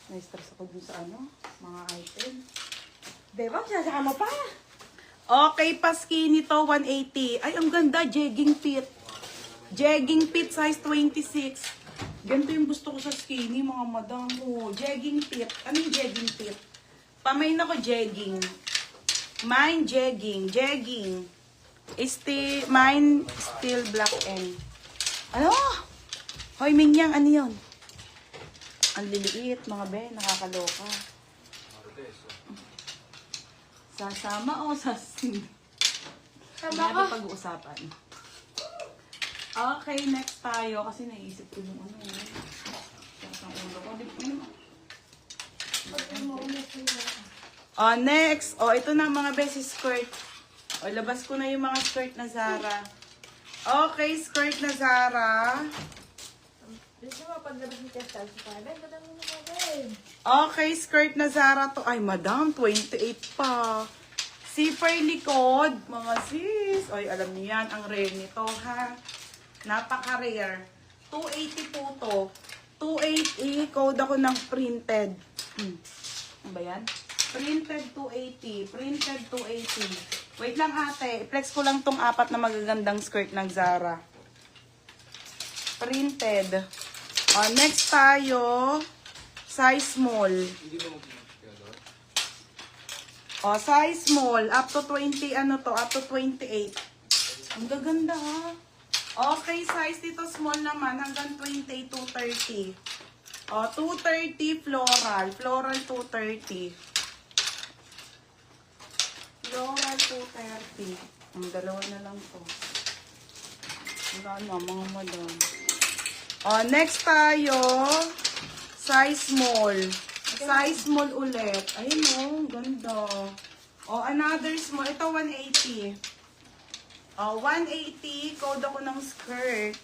Na-stress ako dun sa ano, mga item. Diba? Sasaka mo pa. Okay, pa skinny to, 180. Ay, ang ganda, jegging fit. Jegging fit, size 26. Ganito yung gusto ko sa skinny, mga madam. Oh, jegging fit. Ano yung jegging fit? Pamain ako jegging. Mine jegging. Jegging. Mine still black and. Ano? Hoy, Mingyang, ano yun? Ang liliit, mga be, nakakaloka. Sasama o sasin? Sama ko. Pag-uusapan. Okay, next tayo. Kasi naisip ko yung ano eh. Ang ulo ko. Next. Ito na mga besi skirt. Labas ko na yung mga skirt na Zara. Okay, skirt na Zara. Okay, skirt na Zara to. Ay, madam, 28 pa. Zipper likod, mga sis. Ay, alam niyo yan, ang rare nito, ha? Napaka-rare. 280 po to. 280, code ako ng printed. Ano ba yan? Printed 280. Printed 280. Wait lang ate, flex ko lang tong apat na magagandang skirt ng Zara. Printed. Next tayo, size small. Size small, up to 20, up to 28. Ang gaganda ha. Okay, size dito small naman, hanggang 28 to 30. 230 floral. Floral 230. Floral 230. Ang dalawa na lang to. Wala na, mga madam. Next tayo, size small. Size small ulit. Ayun ganda. Another small. Ito 180. 180. Code ako ng skirt.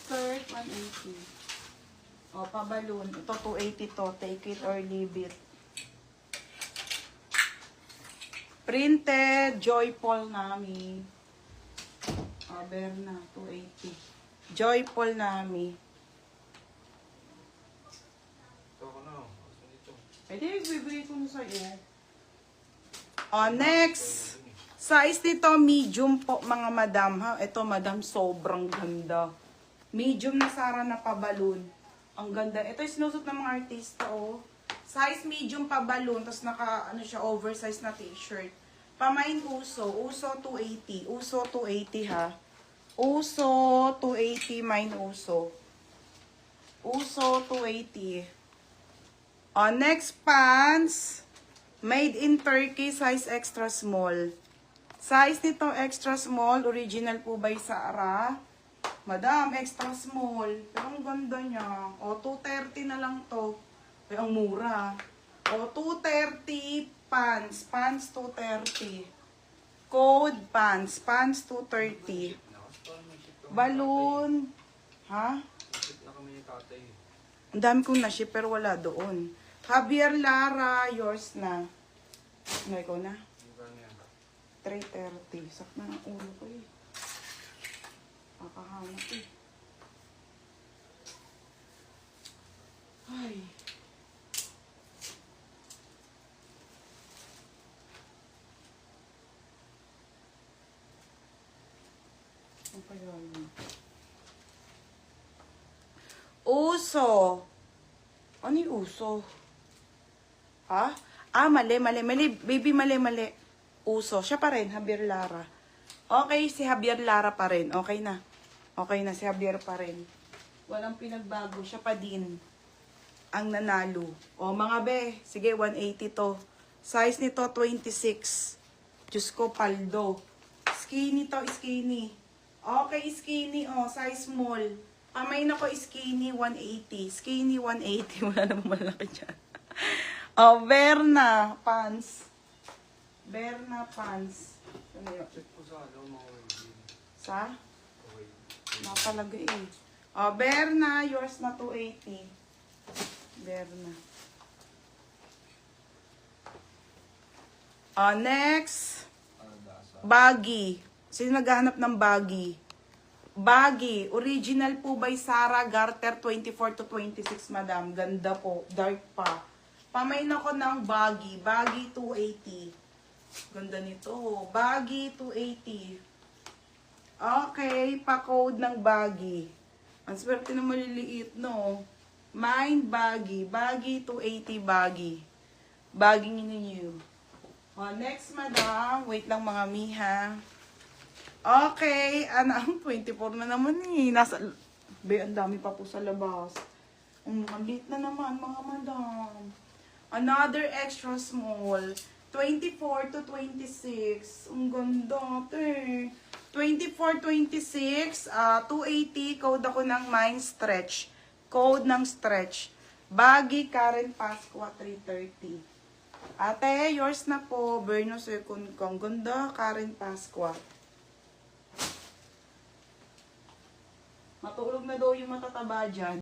Skirt 180. Paballoon. Ito 280 to. Take it or leave it. Printed. Joyful Nami. Berna 280. Joyful Nami. Pwede, bibigay ko na sa'yo. Next. Size nito, medium po, mga madam. Ha? Ito, madam, sobrang ganda. Medium na Zara na paballoon. Ang ganda. Ito yung sinusot ng mga artista, oh. Size medium paballoon. Tapos naka, siya, oversized na t-shirt. Pamain uso. Uso 280. Uso 280, ha. Uso 280, mine uso. Uso 280. Next pants. Made in Turkey, size extra small. Size nito extra small. Original po by Zara. Madam, extra small. Pero ang ganda niya. 230 na lang to. Ay, ang mura. 230 pants. Pants 230. Code pants. Pants 230. Balloon. Ha? Ang dami kong na-ship pero wala doon. Javier Lara, yours na. Ano, ikaw na? 330. Sak na ang ulo ko eh. Kakahanap eh. Ay. Ano pa yun? Uso. Ano yung uso? Ha? Mali. Baby, mali. Uso. Siya pa rin, Javier Lara. Okay, si Javier Lara pa rin. Okay na. Okay na, si Javier pa rin. Walang pinagbago. Siya pa din ang nanalo. Mga be. Sige, 180 to. Size nito, 26. Diyos ko, paldo. Skinny to, skinny. Okay, skinny. Size small. Pamain ako skinny 180. Skinny 180. Wala namang malaki dyan. Berna pants. Berna pants. Check po sa mga waving. Sa? Napalagay eh. Berna, yours na 280. Berna. Next. Baggy. Sino naghahanap ng baggy? Baggy. Original po by Sarah Garter, 24 to 26, madam. Ganda po. Dark pa. Pamain ako ng baggy. Baggy 280. Ganda nito. Baggy 280. Okay. Pa-code ng baggy. Ang swerte na maliliit, no? Mind baggy. Baggy 280 baggy. Baggy ninyo. Next, madam. Wait lang mga miha. Okay, 24 na naman eh. Ang dami pa po sa labas. Ang liit na naman, mga madam. Another extra small. 24 to 26. Ang ganda, te. 24, 26, 280. Code ako ng Mind Stretch. Code ng Stretch. Baggy Karen Pasqua, 330. Ate, yours na po. Berno Second Kong. Ganda, Karen Pasqua. Matulog na daw yung matataba dyan.